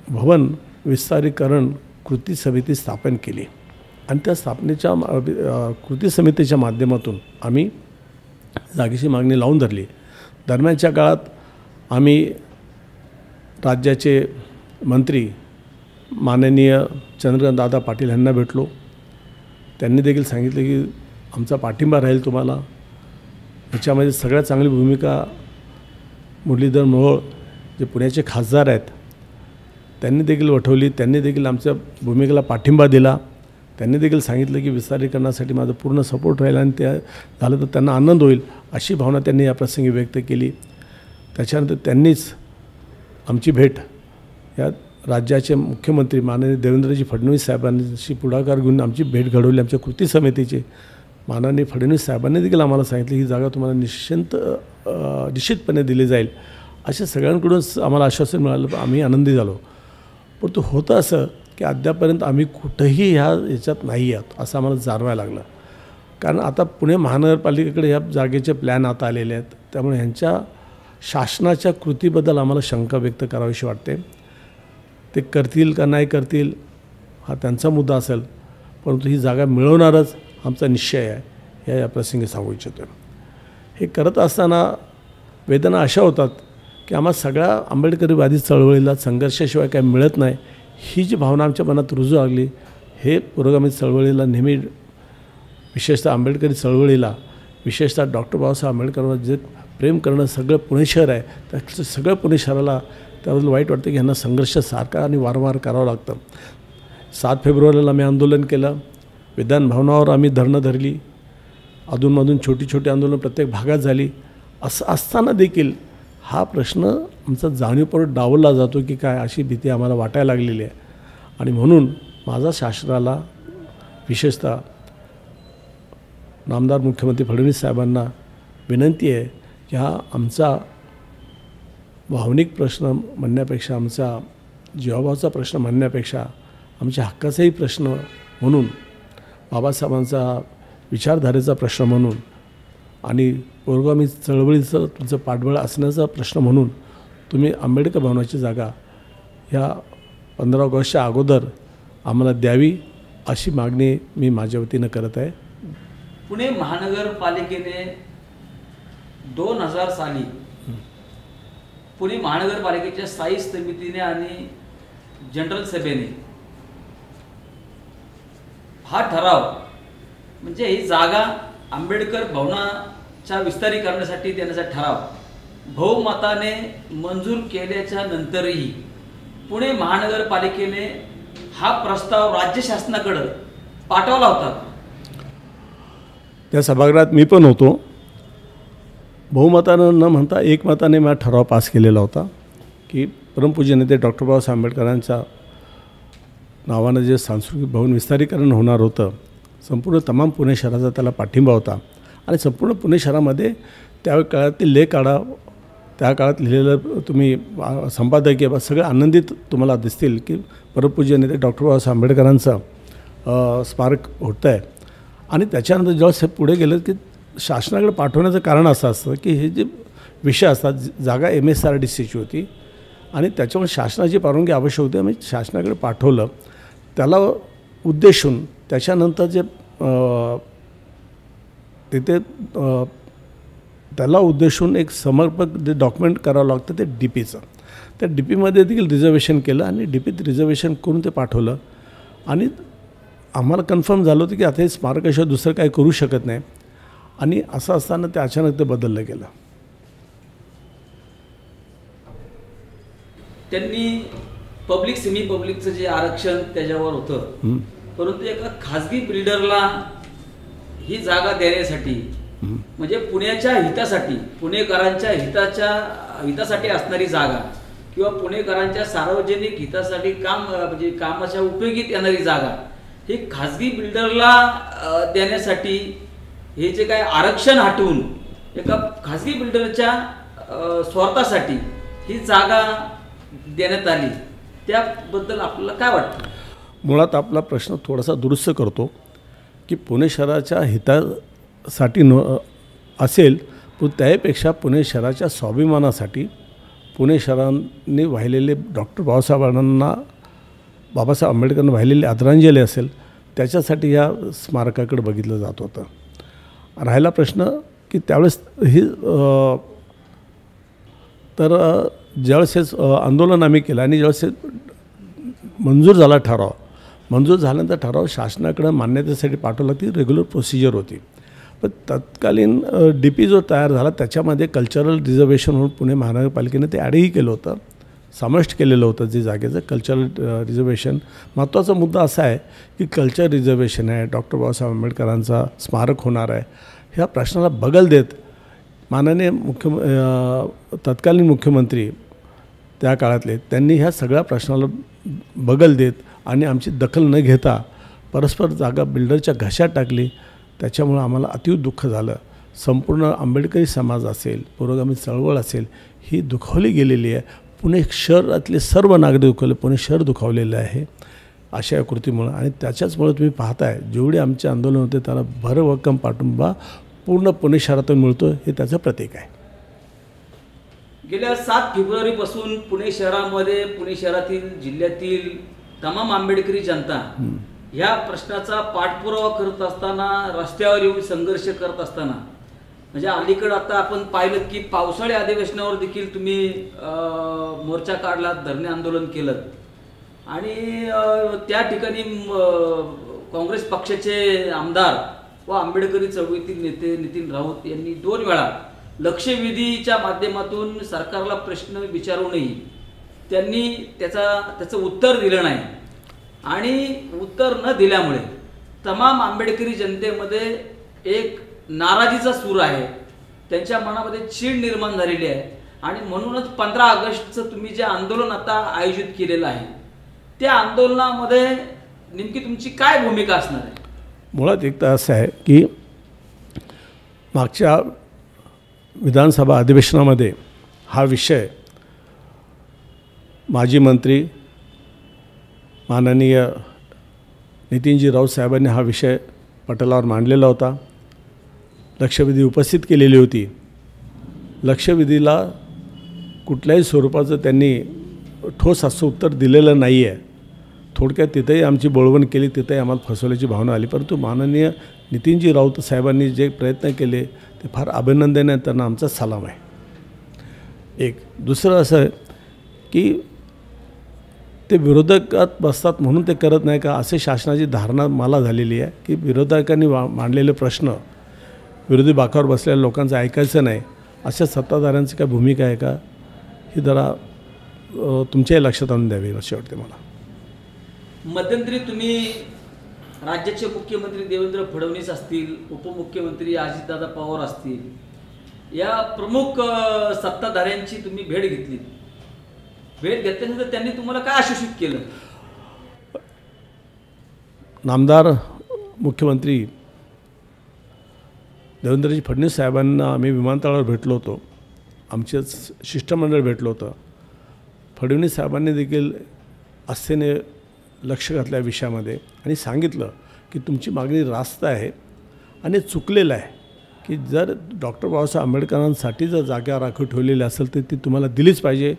भवन विस्तारीकरण कृती समिती स्थापन केली आणि त्या स्थापनेच्या कृती समितीच्या माध्यमातून आम्ही जागेची मागणी लावून धरली. दरम्यानच्या काळात आम्ही राज्याचे मंत्री माननीय चंद्रकांतदादा पाटील यांना भेटलो. त्यांनी देखील सांगितलं की आमचा पाठिंबा राहील तुम्हाला. याच्यामध्ये सगळ्यात चांगली भूमिका मुरलीधर मोहोळ जे पुण्याचे खासदार आहेत त्यांनी देखील वठवली. त्यांनी देखील आमच्या भूमिकेला पाठिंबा दिला. त्यांनी देखील सांगितलं की विस्तारीकरणासाठी माझं पूर्ण सपोर्ट राहील आणि ते झालं तर त्यांना आनंद होईल अशी भावना त्यांनी या प्रसंगी व्यक्त केली. त्याच्यानंतर त्यांनीच आमची भेट या राज्याचे मुख्यमंत्री माननीय देवेंद्रजी फडणवीस साहेबांशी पुढाकार घेऊन आमची भेट घडवली. आमच्या कृती समितीचे माननीय फडणवीस साहेबांनी देखील आम्हाला सांगितलं ही जागा तुम्हाला निश्चितपणे दिली जाईल अशा सगळ्यांकडून आम्हाला आश्वासन मिळालं. आम्ही आनंदी झालो. परंतु होतं असं की अद्यापर्यंत आम्ही कुठंही याच्यात नाही आहोत असं आम्हाला जाणवायला लागलं. कारण आता पुणे महानगरपालिकेकडे ह्या जागेचे प्लॅन आता आलेले आहेत. त्यामुळे ह्यांच्या शासनाच्या कृतीबद्दल आम्हाला शंका व्यक्त करावीशी वाटते. ते करतील का नाही करतील हा त्यांचा मुद्दा असेल, परंतु ही जागा मिळवणारच आमचा निश्चय आहे या प्रसंगी सांगू इच्छितो. हे करत असताना वेदना अशा होतात की आम्हा सगळ्या आंबेडकरीवादी चळवळीला संघर्षाशिवाय काय मिळत नाही ही जी भावना आमच्या मनात रुजू लागली. हे पुरोगामी चळवळीला नेहमी विशेषतः आंबेडकरी चळवळीला विशेषतः डॉक्टर बाबासाहेब आंबेडकरांवर जे प्रेम करणं सगळं पुणे शहर आहे त्या सगळं पुणे शहराला त्याबद्दल वाईट वाटतं की ह्यांना संघर्ष सारखा आणि वारंवार करावं लागतं. 7 फेब्रुवारीला आम्ही आंदोलन केलं. विधान भवनावर आम्ही धरणं धरली. अधूनमधून छोटी छोटी आंदोलनं प्रत्येक भागात झाली. असं असताना देखील हा प्रश्न आमचा जाणीवपूर्वक डावलला जातो की काय अशी भीती आम्हाला वाटायला लागलेली आहे. आणि म्हणून माझा शासनाला विशेषतः नामदार मुख्यमंत्री फडणवीस साहेबांना विनंती आहे की हा आमचा भावनिक प्रश्न म्हणण्यापेक्षा आमचा जीवाभावाचा प्रश्न म्हणण्यापेक्षा आमच्या हक्काचाही प्रश्न म्हणून बाबासाहेबांचा विचारधारेचा प्रश्न म्हणून आणि पुरोगामी चळवळीचं तुमचं पाठबळ असण्याचा प्रश्न म्हणून तुम्ही आंबेडकर भवनाची जागा ह्या 15 ऑगस्टच्या अगोदर आम्हाला द्यावी अशी मागणी मी माझ्या वतीनं करत आहे. पुणे महानगरपालिकेने 2000 साली पुणे महानगरपालिकेच्या स्थायी समितीने आणि जनरल सभेने हा ठराव म्हणजे ही जागा आंबेडकर भवनाच्या विस्तारीकरणासाठी देण्याचा ठराव बहुमताने मंजूर केल्याच्या नंतरही पुणे महानगरपालिकेने हा प्रस्ताव राज्य शासनाकडे पाठवला होता. त्या सभागृहात मी पण होतो. बहुमतानं न म्हणता एकमताने मी ठराव पास केलेला होता की परमपूज्य नेते डॉक्टर बाबासाहेब आंबेडकरांच्या नावानं जे सांस्कृतिक भवन विस्तारीकरण होणार होतं संपूर्ण तमाम पुणे शहराचा त्याला पाठिंबा होता. आणि संपूर्ण पुणे शहरामध्ये त्या काळातील लेख काढा त्या काळात लिहिलेलं तुम्ही संपादकीय सगळे आनंदित तुम्हाला दिसतील की परमपूज्य नेते डॉक्टर बाबासाहेब आंबेडकरांचं स्मारक होतं आहे. आणि त्याच्यानंतर जेव्हा पुढे गेलं की शासनाकडे पाठवण्याचं कारण असं असतं की हे जे विषय असतात जागा MSRDCची होती आणि त्याच्यामुळे शासनाची परवानगी आवश्यक होती. आम्ही शासनाकडे पाठवलं त्याला उद्देशून त्याच्यानंतर जे तिथे त्याला उद्देशून एक समर्पक जे डॉक्युमेंट करावं लागतं ते DPचं त्या DPमध्ये देखील रिझर्वेशन केलं आणि DPत रिझर्वेशन करून ते पाठवलं. आणि आम्हाला कन्फर्म झालं होतं की आता हे स्मारकाशिवाय दुसरं काही करू शकत नाही. आणि असं असताना ते अचानक ते बदललं गेलं. त्यांनी पब्लिक सेमी पब्लिकचं जे आरक्षण त्याच्यावर होतं परंतु एका खाजगी बिल्डरला ही जागा देण्यासाठी म्हणजे पुण्याच्या हितासाठी, पुणेकरांच्या हितासाठी असणारी जागा किंवा पुणेकरांच्या सार्वजनिक हितासाठी म्हणजे कामाच्या उपयोगीत येणारी जागा ही खाजगी बिल्डरला देण्यासाठी हे जे काय आरक्षण हटवून एका खाजगी बिल्डरच्या स्वार्थासाठी ही जागा देण्यात आली, त्याबद्दल आपल्याला काय वाटतं? मुळात आपला प्रश्न थोडासा दुरुस्त करतो की पुणे शहराच्या हितासाठी असेल, पण त्यापेक्षा पुणे शहराच्या स्वाभिमानासाठी पुणे शहराने वाहिलेले बाबासाहेब आंबेडकरांना वाहिलेली आदरांजली असेल, त्याच्यासाठी या स्मारकाकडे बघितलं जात होतं. राहिला प्रश्न की त्यावेळेस ज्यावेळेस हे आंदोलन आम्ही केलं आणि ज्यावेळेस मंजूर झाला ठराव, मंजूर झाल्यानंतर ठराव शासनाकडे मान्यतेसाठी पाठवला, ती रेग्युलर प्रोसिजर होती. पण तत्कालीन DP जो तयार झाला त्याच्यामध्ये कल्चरल रिझर्वेशन म्हणून पुणे महानगरपालिकेने ते ॲडही केलं होतं, समाविष्ट केलेलं होतं जे जागेचं कल्चरल रिझर्वेशन. महत्त्वाचा मुद्दा असा आहे की कल्चर रिझर्वेशन आहे, डॉक्टर बाबासाहेब आंबेडकरांचा स्मारक होणार आहे, ह्या प्रश्नाला बगल देत माननीय तत्कालीन मुख्यमंत्री त्या काळातले त्यांनी ह्या सगळ्या प्रश्नाला बगल देत आणि आमची दखल न घेता परस्पर जागा बिल्डरच्या घशात टाकली. त्याच्यामुळं आम्हाला अतीव दुःख झालं. संपूर्ण आंबेडकरी समाज असेल, पुरोगामी चळवळ असेल, ही दुखावली गेलेली आहे. पुणे शहरातले सर्व नागरिक दुखावले, पुणे शहर दुखावलेलं आहे अशा या कृतीमुळं. आणि त्याच्याचमुळं तुम्ही पाहताय जेवढे आमचे आंदोलन होते त्याला भरभक्कम पाठिंबा पूर्ण पुणे शहरातून मिळतो, हे त्याचं प्रतीक आहे. गेल्या 7 फेब्रुवारीपासून पुणे शहरामध्ये, पुणे शहरातील, जिल्ह्यातील तमाम आंबेडकरी जनता ह्या प्रश्नाचा पाठपुरावा करत असताना, रस्त्यावर येऊन संघर्ष करत असताना, म्हणजे अलीकडं आता आपण पाहिलं की पावसाळी अधिवेशनावर देखील तुम्ही मोर्चा काढलात, धरणे आंदोलन केलं आणि त्या ठिकाणी काँग्रेस पक्षाचे आमदार व आंबेडकरी चळवळीतील नेते नितीन राऊत यांनी 2 वेळा लक्षवेधीच्या माध्यमातून सरकारला प्रश्न विचारूनही त्यांनी त्याचं उत्तर दिलं नाही. आणि उत्तर न दिल्यामुळे तमाम आंबेडकरी जनतेमध्ये एक नाराजीचा सूर आहे, त्यांच्या मनामध्ये चीड निर्माण झालेली आहे. आणि म्हणूनच 15 ऑगस्टचं तुम्ही जे आंदोलन आता आयोजित केलेलं आहे, त्या आंदोलनामध्ये नेमकी तुमची काय भूमिका असणार आहे? मुळात एक तर असं आहे की मागच्या विधानसभा अधिवेशनामध्ये हा विषय माजी मंत्री माननीय नितीनजी राऊत साहेबांनी हा विषय पटलावर मांडलेला होता, लक्षवेधी उपस्थित केलेली होती. लक्षवेधीला कुठल्याही स्वरूपाचं त्यांनी ठोस असं उत्तर दिलेलं नाही आहे. थोडक्यात तिथंही आमची बोळवण केली, तिथंही आम्हाला फसवल्याची भावना आली. परंतु माननीय नितीनजी राऊत साहेबांनी जे प्रयत्न केले ते फार अभिनंदनीय, त्यांना आमचा सलाम आहे. एक दुसरं असं आहे की ते विरोधकात बसतात म्हणून ते करत नाही का, असे शासनाची धारणा मला झालेली आहे की विरोधकांनी मांडलेले प्रश्न विरोधी बाकावर बसलेल्या लोकांचं ऐकायचं नाही, अशा सत्ताधाऱ्यांची काय भूमिका आहे का, ही जरा तुमच्याही लक्षात आणून द्यावी असे वाटते मला. मध्यंतरी तुम्ही राज्याचे मुख्यमंत्री देवेंद्र फडणवीस असतील, उपमुख्यमंत्री अजितदादा पवार असतील, या प्रमुख सत्ताधाऱ्यांची तुम्ही भेट घेतली. भेट घेतल्यानंतर त्यांनी तुम्हाला काय आश्वासित केलं? नामदार मुख्यमंत्री देवेंद्रजी फडणवीस साहेबांना आम्ही विमानतळावर भेटलो होतो, आमचे शिष्टमंडळ भेटलं होतं. फडणवीस साहेबांनी देखील आस्थेने लक्ष घातल्या विषयामध्ये आणि सांगितलं की तुमची मागणी रास्त आहे आणि चुकलेलं आहे की जर डॉक्टर बाबासाहेब आंबेडकरांसाठी जर जागा राखीव ठेवलेली असेल तर ती तुम्हाला दिलीच पाहिजे.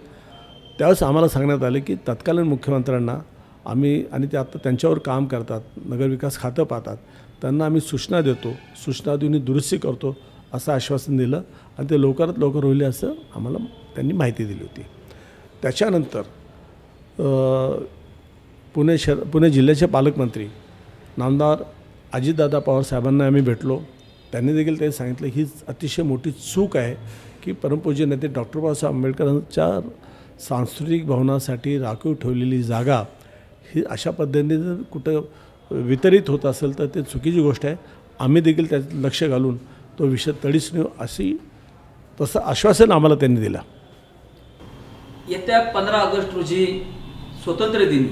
त्यावेळेस आम्हाला सांगण्यात आलं की तत्कालीन मुख्यमंत्र्यांना आम्ही, आणि ते आता त्यांच्यावर काम करतात, नगरविकास खातं पाहतात, त्यांना आम्ही सूचना देतो, सूचना देऊन दुरुस्ती करतो असं आश्वासन दिलं आणि ते लवकरात लवकर होईल असं आम्हाला त्यांनी माहिती दिली होती. त्याच्यानंतर पुणे जिल्ह्याचे पालकमंत्री नामदार अजितदादा पवार साहेबांना आम्ही भेटलो. त्यांनी देखील ते सांगितलं ही अतिशय मोठी चूक आहे की परमपूज्य नेते डॉक्टर बाबासाहेब आंबेडकरांच्या सांस्कृतिक भवनासाठी राखीव ठेवलेली जागा ही अशा पद्धतीने कुठं वितरित होत असेल तर ते चुकीची गोष्ट आहे. आम्ही देखील त्यात लक्ष घालून तो विषय तडीच नेऊ तसं आश्वासन आम्हाला त्यांनी दिलं. येत्या 15 ऑगस्ट रोजी स्वातंत्र्य दिनी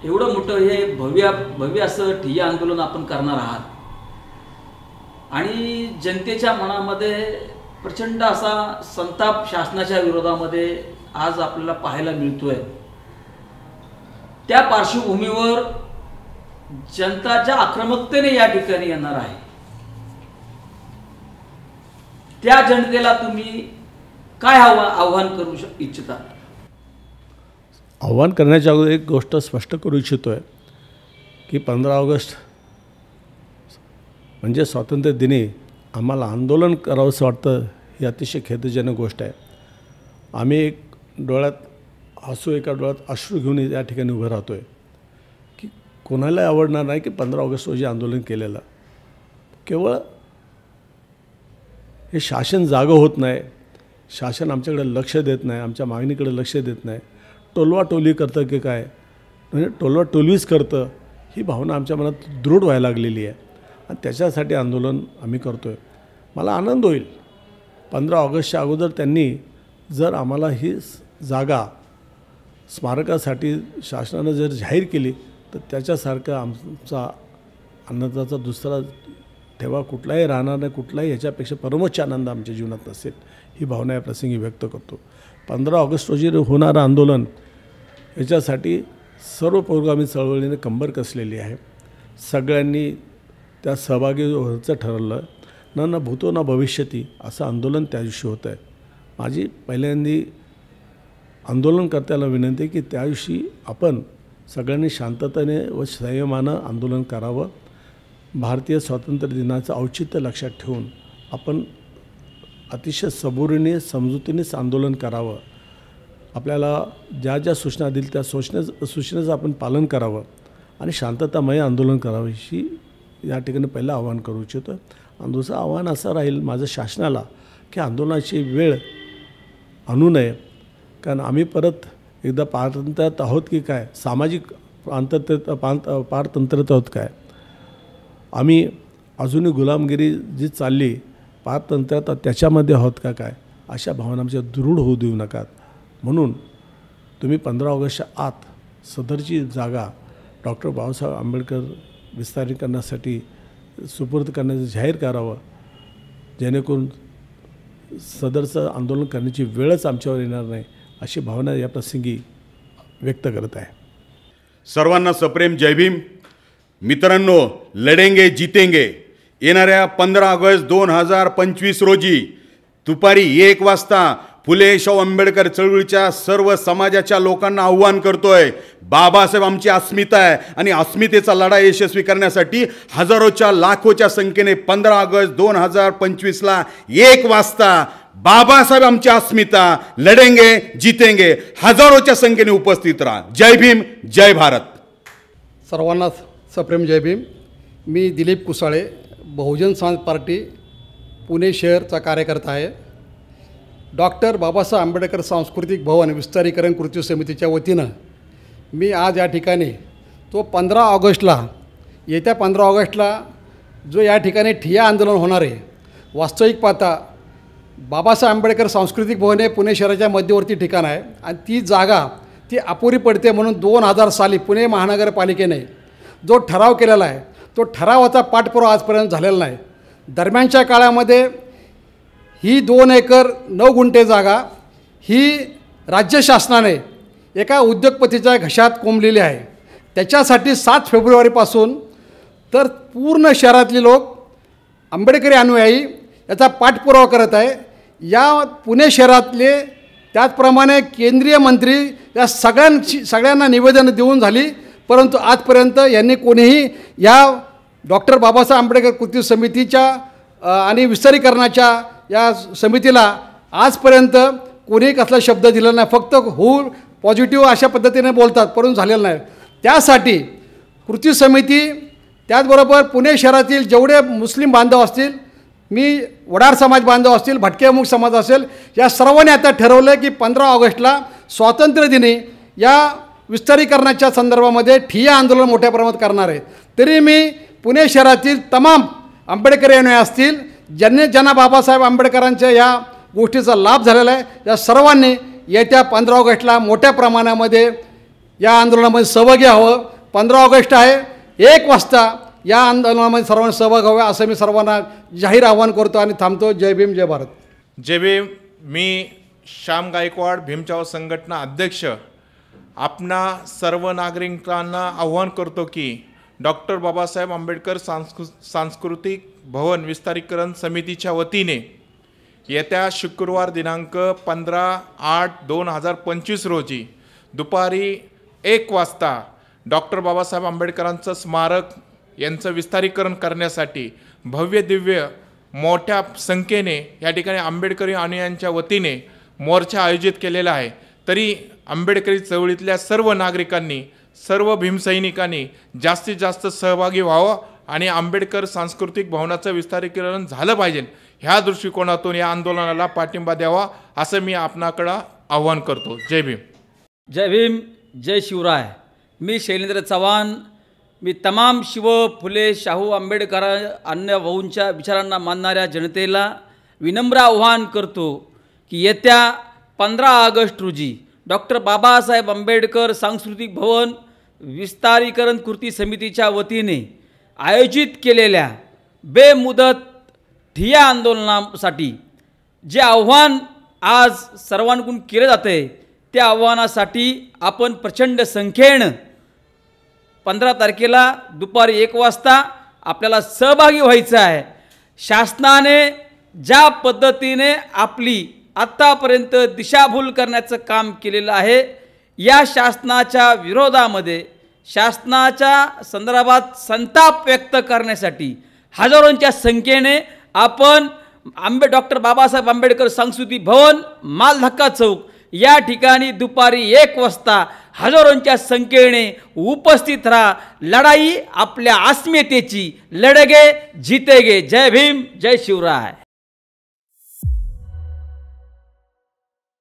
एवढं मोठं हे भव्य असं ठिय्या आंदोलन आपण करणार आहात आणि जनतेच्या मनामध्ये प्रचंड असा संताप शासनाच्या विरोधामध्ये आज आपल्याला पाहायला मिळतोय. त्या पार्श्वभूमीवर जनताच्या आक्रमकतेने या ठिकाणी येणार आहे. त्या जनतेला तुम्ही काय आव्हान करू इच्छिता? आव्हान करण्याच्या अगोदर एक गोष्ट स्पष्ट करू इच्छितो आहे की 15 ऑगस्ट म्हणजे स्वातंत्र्य दिनी आम्हाला आंदोलन करावंसं वाटतं ही अतिशय खेदजनक गोष्ट आहे. आम्ही एक डोळ्यात हसू एका डोळ्यात अश्रू घेऊन या ठिकाणी उभं राहतो आहे की कोणालाही आवडणार नाही की 15 ऑगस्ट रोजी आंदोलन केलेलं. केवळ हे शासन जागं होत नाही, शासन आमच्याकडे लक्ष देत नाही, आमच्या मागणीकडे लक्ष देत नाही, टोलवाटोली करतं की काय म्हणजे टोलवाटोलवीच करतं ही भावना आमच्या मनात दृढ व्हायला लागलेली आहे आणि त्याच्यासाठी आंदोलन आम्ही करतो आहे. मला आनंद होईल 15 ऑगस्टच्या अगोदर त्यांनी जर आम्हाला ही जागा स्मारकासाठी शासनानं जर जाहीर केली तर त्याच्यासारखा आमचा आनंदाचा दुसरा ठेवा कुठलाही राहणार नाही, कुठलाही ह्याच्यापेक्षा परमोच्च आनंद आमच्या जीवनात नसेल ही भावना या प्रसंगी व्यक्त करतो. 15 ऑगस्ट रोजी होणारं आंदोलन याच्यासाठी सर्व पुरोगामी चळवळीने कंबर कसलेली आहे. सगळ्यांनी त्या सहभागी व्हायचं ठरवलं. न भूतो न भविष्यती असं आंदोलन त्या दिवशी होतं आहे. माझी पहिल्यांदी आंदोलनकर्त्याला विनंती आहे की त्या दिवशी आपण सगळ्यांनी शांततेने व संयमानं आंदोलन करावं. भारतीय स्वातंत्र्य दिनाचं औचित्य लक्षात ठेवून आपण अतिशय सबुरीने समजुतीनेच आंदोलन करावं. आपल्याला ज्या ज्या सूचना दिल्या त्या सूचनेचं आपण पालन करावं आणि शांततामय आंदोलन करावं ही या ठिकाणी पहिलं आव्हान करू इच्छितो. आणि दुसरं आव्हान असं राहील माझं शासनाला की आंदोलनाची वेळ आणू नये, कारण आम्ही परत एकदा पारतंत्र्यात आहोत की काय, सामाजिक पारतंत्र्यात आहोत काय, आम्ही अजूनही गुलामगिरी जी चालली पारतंत्र्यात त्याच्यामध्ये आहोत का काय, अशा भावना आमच्या दृढ होऊ देऊ नका. म्हणून तुम्ही 15 ऑगस्टच्या आत सदरची जागा डॉक्टर बाबासाहेब आंबेडकर विस्तारीकरणासाठी सुपूर्द करण्याचं जाहीर करावं, जेणेकरून सदरचं आंदोलन करण्याची वेळच आमच्यावर येणार नाही अशी भावना या प्रसंगी व्यक्त करत आहे. सर्वांना सप्रेम जय भीम. मित्रांनो, लढेंगे जितेंगे येणाऱ्या 15 ऑगस्ट 2025 रोजी दुपारी 1 वाजता फुले शाहू आंबेडकर चळवळीच्या सर्व समाजाच्या लोकांना आव्हान करतोय. बाबासाहेब आमची अस्मिता आहे आणि अस्मितेचा लढा यशस्वी करण्यासाठी हजारोच्या लाखोच्या संख्येने 15 ऑगस्ट 2025ला 1 वाजता बाबासाहेब आमची अस्मिता लढेंगे जितेंगे हजारोच्या संख्येने उपस्थित राहा. जय भीम, जय भारत. सर्वांना सप्रेम जय भीम. मी दिलीप कुसाळे, बहुजन समाज पार्टी पुणे शहरचा कार्यकर्ता आहे. डॉक्टर बाबासाहेब आंबेडकर सांस्कृतिक भवन विस्तारीकरण कृती समितीच्या वतीनं मी आज या ठिकाणी तो 15 ऑगस्टला येत्या 15 ऑगस्टला जो या ठिकाणी ठिय्या आंदोलन होणार आहे, वास्तविक पाहता बाबासाहेब आंबेडकर सांस्कृतिक भवन हे पुणे शहराच्या मध्यवर्ती ठिकाण आहे आणि ती जागा ती अपुरी पडते. म्हणून 2000 साली पुणे महानगरपालिकेने जो ठराव केलेला आहे तो ठरावाचा पाठपुरावा आजपर्यंत झालेला नाही. दरम्यानच्या काळामध्ये ही 2 एकर 9 गुंठे जागा ही राज्य शासनाने एका उद्योगपतीच्या घशात कोंबलेली आहे. त्याच्यासाठी 7 फेब्रुवारीपासून तर पूर्ण शहरातले लोक आंबेडकरी अनुयायी याचा पाठपुरावा करत आहे. या पुणे शहरातले त्याचप्रमाणे केंद्रीय मंत्री या सगळ्यांना निवेदन देऊन झाली, परंतु आजपर्यंत यांनी कोणीही या डॉक्टर बाबासाहेब आंबेडकर कृती समितीच्या आणि विस्तारीकरणाच्या या समितीला आजपर्यंत कोणीही कसला शब्द दिला नाही. फक्त हो पॉझिटिव्ह अशा पद्धतीने बोलतात, परंतु झालेलं नाही. त्यासाठी कृती समिती त्याचबरोबर पुणे शहरातील जेवढे मुस्लिम बांधव असतील, मी वडार समाज बांधव असतील, भटकेमुख समाज असेल, या सर्वांनी आता ठरवलं की 15 ऑगस्टला स्वातंत्र्यदिनी या विस्तारीकरणाच्या संदर्भामध्ये ठिय्या आंदोलन मोठ्या प्रमाणात करणार आहे. तरी मी पुणे शहरातील तमाम आंबेडकर अनुयायी असतील, ज्यांना बाबासाहेब आंबेडकरांच्या या गोष्टीचा लाभ झालेला आहे, या सर्वांनी येत्या 15 ऑगस्टला मोठ्या प्रमाणामध्ये या आंदोलनामध्ये सहभागी व्हावं. 15 ऑगस्ट आहे, 1 वाजता या आंदोलनामध्ये सर्वांनी सहभाग व्हावे असं मी सर्वांना जाहीर आवाहन करतो आणि थांबतो. जय भीम, जय भारत. जय भीम. मी श्याम गायकवाड, भीमचाव संघटना अध्यक्ष, आपणा सर्व नागरिकांना आव्हान करतो की डॉक्टर बाबासाहेब आंबेडकर सांस्कृतिक भवन विस्तारीकरण समितीच्या वतीने येत्या शुक्रवार दिनांक 15/8/2025 रोजी दुपारी 1 वाजता डॉक्टर बाबासाहेब आंबेडकरांचं स्मारक यांचं विस्तारीकरण करण्यासाठी भव्य दिव्य मोठ्या संख्येने या ठिकाणी आंबेडकरी अनुयायांच्या वतीने मोर्चा आयोजित केलेला आहे. तरी आंबेडकरी चळवळीतल्या सर्व नागरिकांनी, सर्व भीमसैनिकांनी जास्तीत जास्त सहभागी व्हावं आणि आंबेडकर सांस्कृतिक भवनाचं विस्तारीकरण झालं पाहिजे, ह्या दृष्टिकोनातून या आंदोलनाला पाठिंबा द्यावा असं मी आपणाकडं आव्हान करतो. जय भीम. जय भीम, जय शिवराय. मी शैलेंद्र चव्हाण. मी तमाम शिव, फुले, शाहू, आंबेडकर अन्य भाऊंच्या विचारांना मानणाऱ्या जनतेला विनम्र आव्हान करतो की येत्या 15 ऑगस्ट रोजी डॉक्टर बाबासाहेब आंबेडकर सांस्कृतिक भवन विस्तारीकरण कृती समितीच्या वतीने आयोजित केलेल्या बेमुदत ठिय्या आंदोलनासाठी जे आव्हान आज सर्वांकडून केले जाते, त्या आव्हानासाठी आपण प्रचंड संख्येनं 15 तारखेला दुपारी 1 वाजता आपल्याला सहभागी व्हायचं आहे. शासनाने ज्या पद्धतीने आपली आत्तापर्यंत दिशाभूल करण्याचं काम केलेलं आहे, या शासनाच्या विरोधामध्ये, शासनाच्या संदर्भात संताप व्यक्त करण्यासाठी हजारोंच्या संख्येने आपण डॉक्टर बाबासाहेब आंबेडकर सांस्कृतिक भवन, मालधक्का चौक या ठिकाणी दुपारी 1 वाजता हजारोंच्या संख्येने उपस्थित राहा. लढाई आपल्या अस्मितेची, लढगे जीतेगे. जय भीम, जय शिवराय.